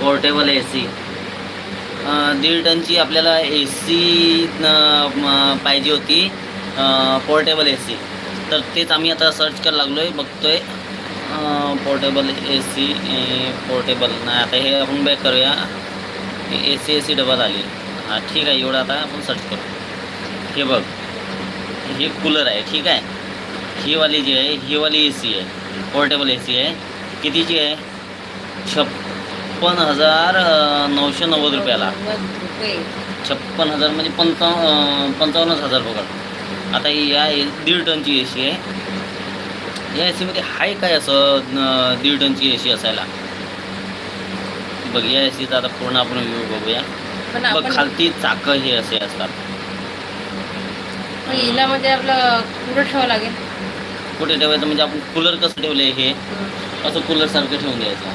Portable ए C 1.5 टनची आपल्याला ए C पाहिजे होती, पोर्टेबल ए सी. तर तेच आम्ही आता सर्च करायला लागलो आहे, बघतो आहे. पोर्टेबल ए सी, पोर्टेबल नाही. आता हे आपण बॅक करूया. ए सी डबल आली. हां ठीक आहे, एवढं आता आपण सर्च करू. हे बघ, हे कूलर आहे. ठीक आहे, ही वाली जी आहे ही वाली ए सी आहे, पोर्टेबल ए सी आहे. कितीची आहे? 56,990 रुपयाला. 56,000 म्हणजे 55,000 बघा. आता ही या 1.5 टनची ए सी आहे. या ए सीमध्ये आहे काय असं 1.5 टनची ए सी असायला? बघ, या ए सीचा आता पूर्ण आपण व्ह्यू बघूया. बघ, खालती चाकं हे असे असतात. हिला म्हणजे आपलं कुठं ठेवावं लागेल? कुठे ठेवायचं म्हणजे आपण कूलर कसं ठेवलं हे असं कूलर सारखं ठेवून द्यायचं.